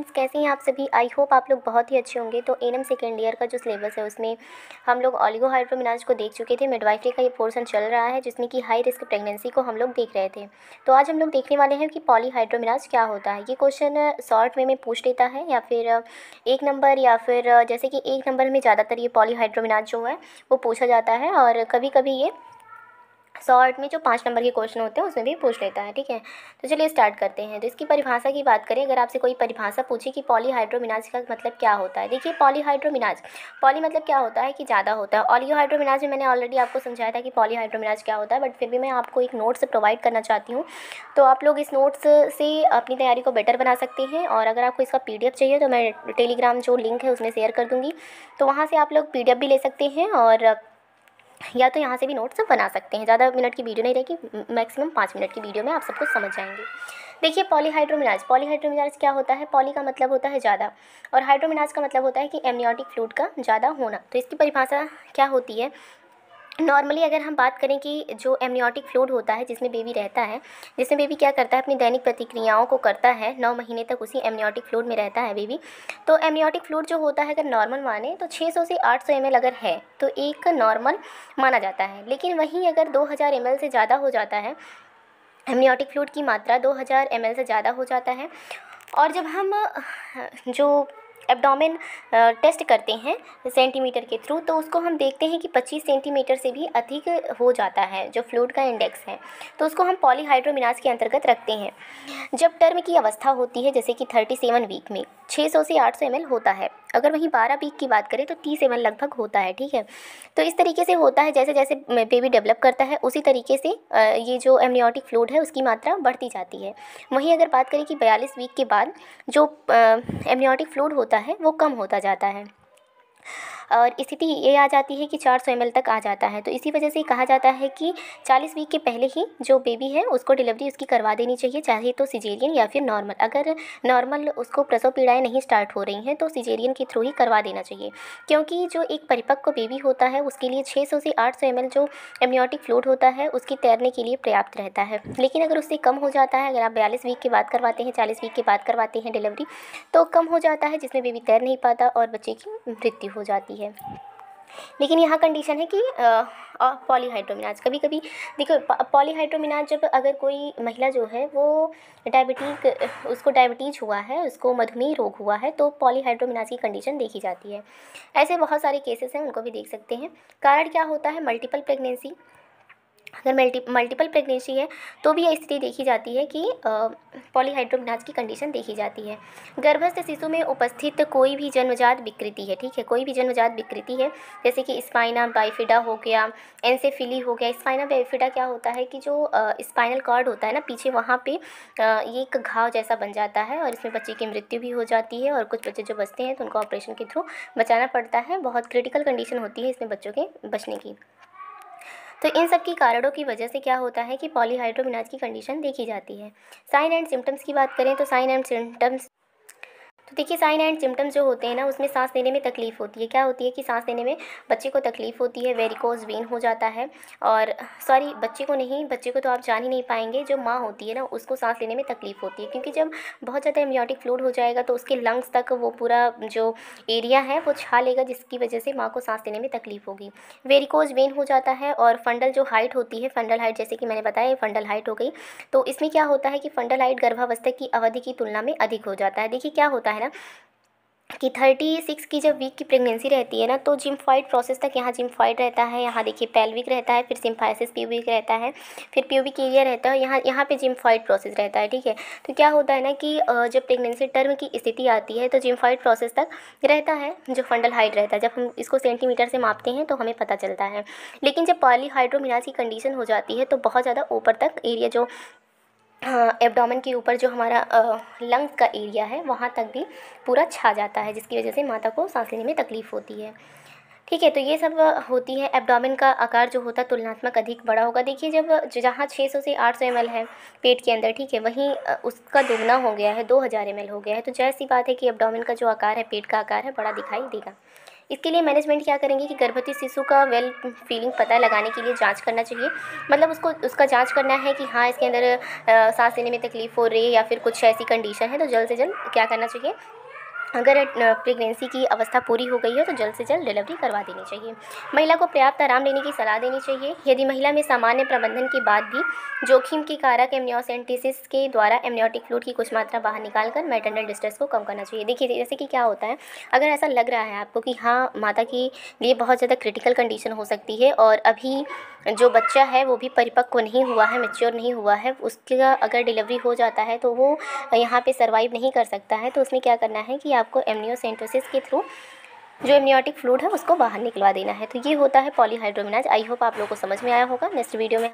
Friends, कैसे हैं आप सभी। आई होप आप लोग बहुत ही अच्छे होंगे। तो एनएम सेकेंड ईयर का जो सिलेबस है उसमें हम लोग ऑलिगोहाइड्रोमिनाज को देख चुके थे। मिडवाइफरी का ये पोर्शन चल रहा है जिसमें कि हाई रिस्क प्रेगनेंसी को हम लोग देख रहे थे। तो आज हम लोग देखने वाले हैं कि पॉलीहाइड्रोमिनाज क्या होता है। ये क्वेश्चन शॉर्ट वे में पूछ लेता है या फिर एक नंबर या फिर जैसे कि एक नंबर में ज़्यादातर ये पॉलीहाइड्रोमिनाज जो है वो पूछा जाता है, और कभी कभी ये शॉर्ट में जो 5 नंबर के क्वेश्चन होते हैं उसमें भी पूछ लेता है। ठीक है, तो चलिए स्टार्ट करते हैं। तो इसकी परिभाषा की बात करें, अगर आपसे कोई परिभाषा पूछे कि पॉलीहाइड्रोमिनाज का मतलब क्या होता है। देखिए, पॉलीहाइड्रोमिनाज, पॉली मतलब क्या होता है कि ज़्यादा होता है। ऑलिगोहाइड्रोमिनाज में मैंने ऑलरेडी आपको समझाया था कि पॉलीहाइड्रोमिनाज क्या होता है, बट फिर भी मैं आपको एक नोट्स प्रोवाइड करना चाहती हूँ। तो आप लोग इस नोट्स से अपनी तैयारी को बेटर बना सकते हैं, और अगर आपको इसका PDF चाहिए तो मैं टेलीग्राम जो लिंक है उसमें शेयर कर दूँगी, तो वहाँ से आप लोग PDF भी ले सकते हैं, और या तो यहाँ से भी नोट्स बना सकते हैं। ज़्यादा मिनट की वीडियो नहीं रहेगी, मैक्सिमम 5 मिनट की वीडियो में आप सब कुछ समझ जाएंगे। देखिए, पॉलीहाइड्रोमिनाज, पॉलीहाइड्रोमिनाज क्या होता है। पॉली का मतलब होता है ज़्यादा, और हाइड्रोमिनाज का मतलब होता है कि एमनियोटिक फ्लूइड का ज़्यादा होना। तो इसकी परिभाषा क्या होती है। नॉर्मली अगर हम बात करें कि जो एमनियोटिक फ्लूइड होता है जिसमें बेबी रहता है, जिसमें बेबी क्या करता है, अपनी दैनिक प्रतिक्रियाओं को करता है, 9 महीने तक उसी एमनियोटिक फ्लूइड में रहता है बेबी। तो एमनियोटिक फ्लूइड जो होता है, अगर नॉर्मल माने तो 600 से 800 ml अगर है तो एक नॉर्मल माना जाता है। लेकिन वहीं अगर 2000 ml से ज़्यादा हो जाता है, एमनियोटिक फ्लूइड की मात्रा 2000 ml से ज़्यादा हो जाता है, और जब हम जो एब्डोमेन टेस्ट करते हैं सेंटीमीटर के थ्रू, तो उसको हम देखते हैं कि 25 सेंटीमीटर से भी अधिक हो जाता है जो फ्लूइड का इंडेक्स है, तो उसको हम पॉलीहाइड्रोमिनाज के अंतर्गत रखते हैं। जब टर्म की अवस्था होती है जैसे कि 37 वीक में 600 से 800 ml होता है। अगर वहीं 12 वीक की बात करें तो 30 ml लगभग होता है। ठीक है, तो इस तरीके से होता है, जैसे जैसे बेबी डेवलप करता है उसी तरीके से ये जो एमनियोटिक फ्लूइड है उसकी मात्रा बढ़ती जाती है। वहीं अगर बात करें कि 42 वीक के बाद जो एमनियोटिक फ्लूइड होता है वो कम होता जाता है, और स्थिति ये आ जाती है कि 400 ml तक आ जाता है। तो इसी वजह से कहा जाता है कि 40 वीक के पहले ही जो बेबी है उसको डिलीवरी उसकी करवा देनी चाहिए, चाहे तो सिजेरियन या फिर नॉर्मल। अगर नॉर्मल उसको प्रसव पीड़ाएँ नहीं स्टार्ट हो रही हैं तो सिजेरियन के थ्रू ही करवा देना चाहिए, क्योंकि जो एक परिपक्व बेबी होता है उसके लिए 600 से 800 ml जो एमनियोटिक फ्लूइड होता है उसकी तैरने के लिए पर्याप्त रहता है। लेकिन अगर उससे कम हो जाता है, अगर आप 42 वीक के बाद करवाते हैं, 40 वीक के बाद करवाते हैं डिलीवरी, तो कम हो जाता है जिसमें बेबी तैर नहीं पाता और बच्चे की मृत्यु हो जाती है। लेकिन यहाँ कंडीशन है कि पॉलीहाइड्रोमिनाज कभी कभी, देखो पॉलीहाइड्रोमिनाज जब अगर कोई महिला जो है वो उसको डायबिटीज़ हुआ है, उसको मधुमेह रोग हुआ है, तो पॉलीहाइड्रोमिनाज की कंडीशन देखी जाती है। ऐसे बहुत सारे केसेस हैं, उनको भी देख सकते हैं। कारण क्या होता है, मल्टीपल प्रेगनेंसी। अगर मल्टीपल प्रेगनेंसी है तो भी ये स्थिति देखी जाती है कि पॉलीहाइड्रोमिनाज की कंडीशन देखी जाती है। गर्भस्थ शिशु में उपस्थित कोई भी जन्मजात विकृति है। ठीक है, कोई भी जन्मजात विकृति है, जैसे कि स्पाइना बाइफिडा हो गया, एंसेफिली हो गया। स्पाइना बाइफिडा क्या होता है कि जो स्पाइनल कॉर्ड होता है ना पीछे, वहाँ पे ये एक घाव जैसा बन जाता है, और इसमें बच्चे की मृत्यु भी हो जाती है, और कुछ बच्चे जो बचते हैं तो उनको ऑपरेशन के थ्रू बचाना पड़ता है। बहुत क्रिटिकल कंडीशन होती है इसमें बच्चों के बचने की। तो इन सब की कारणों की वजह से क्या होता है कि पॉलीहाइड्रोमिनाज की कंडीशन देखी जाती है। साइन एंड सिम्टम्स की बात करें तो साइन एंड सिम्टम्स, तो देखिए साइन एंड सिम्टम्स जो होते हैं ना उसमें सांस लेने में तकलीफ़ होती है। क्या होती है कि सांस लेने में बच्चे को तकलीफ़ होती है, वेरिकोज वेन हो जाता है। और सॉरी, बच्चे को नहीं, बच्चे को तो आप जान ही नहीं पाएंगे, जो माँ होती है ना उसको सांस लेने में तकलीफ़ होती है, क्योंकि जब बहुत ज़्यादा एमनियोटिक फ्लूइड हो जाएगा तो उसके लंग्स तक वो पूरा जो एरिया है वो छा लेगा, जिसकी वजह से माँ को सांस लेने में तकलीफ़ होगी। वेरिकोज वेन हो जाता है, और फंडल जो हाइट होती है, फंडल हाइट जैसे कि मैंने बताया फंडल हाइट हो गई, तो इसमें क्या होता है कि फंडल हाइट गर्भावस्था की अवधि की तुलना में अधिक हो जाता है। देखिए क्या होता है ना कि 36 की जब वीक की प्रेगनेंसी रहती है ना, तो जिम्फॉइड प्रोसेस तक, यहाँ जिम्फॉइड रहता है, यहाँ देखिए पेल्विक रहता है, फिर सिम्फाइसिस प्यूबिक रहता है, फिर प्यूबिक एरिया रहता है, यहाँ पे जिम्फॉइड प्रोसेस रहता है। ठीक है, तो क्या होता है ना कि जब प्रेगनेंसी टर्म की स्थिति आती है तो जिम्फॉइड प्रोसेस तक रहता है जो फंडल हाइट रहता है। जब हम इसको सेंटीमीटर से मापते हैं तो हमें पता चलता है। लेकिन जब पॉलीहाइड्रोमिनाज की कंडीशन हो जाती है तो बहुत ज़्यादा ऊपर तक एरिया, जो एब्डोमेन के ऊपर जो हमारा लंग्स का एरिया है वहाँ तक भी पूरा छा जाता है, जिसकी वजह से माता को सांस लेने में तकलीफ़ होती है। ठीक है, तो ये सब होती है। एब्डोमेन का आकार जो होता है तुलनात्मक अधिक बड़ा होगा। देखिए जब जहाँ 600 से 800 ml है पेट के अंदर, ठीक है, वहीं उसका दोगुना हो गया है, 2000 ml हो गया है, तो जाहिर सी बात है कि एब्डोमेन का जो आकार है, पेट का आकार है, बड़ा दिखाई देगा। इसके लिए मैनेजमेंट क्या करेंगे कि गर्भवती शिशु का वेल फीलिंग पता लगाने के लिए जांच करना चाहिए। मतलब उसका जांच करना है कि हाँ, इसके अंदर सांस लेने में तकलीफ़ हो रही है या फिर कुछ ऐसी कंडीशन है, तो जल्द से जल्द क्या करना चाहिए, अगर प्रेगनेंसी की अवस्था पूरी हो गई है तो जल्द से जल्द डिलीवरी करवा देनी चाहिए। महिला को पर्याप्त आराम लेने की सलाह देनी चाहिए। यदि महिला में सामान्य प्रबंधन के बाद भी जोखिम के कारक एमनियोसेंटेसिस के द्वारा एमनियोटिक फ्लूइड की कुछ मात्रा बाहर निकालकर मैटरनल डिस्ट्रेस को कम करना चाहिए। देखिए, जैसे कि क्या होता है, अगर ऐसा लग रहा है आपको कि हाँ, माता के लिए बहुत ज़्यादा क्रिटिकल कंडीशन हो सकती है और अभी जो बच्चा है वो भी परिपक्व नहीं हुआ है, मैच्योर नहीं हुआ है, उसका अगर डिलीवरी हो जाता है तो वो यहाँ पे सर्वाइव नहीं कर सकता है, तो उसमें क्या करना है कि आपको एमनियोसेंटेसिस के थ्रू जो एमनियोटिक फ्लूइड है उसको बाहर निकलवा देना है। तो ये होता है पॉलीहाइड्रोमिनाज। आई होप आप लोगों को समझ में आया होगा। नेक्स्ट वीडियो में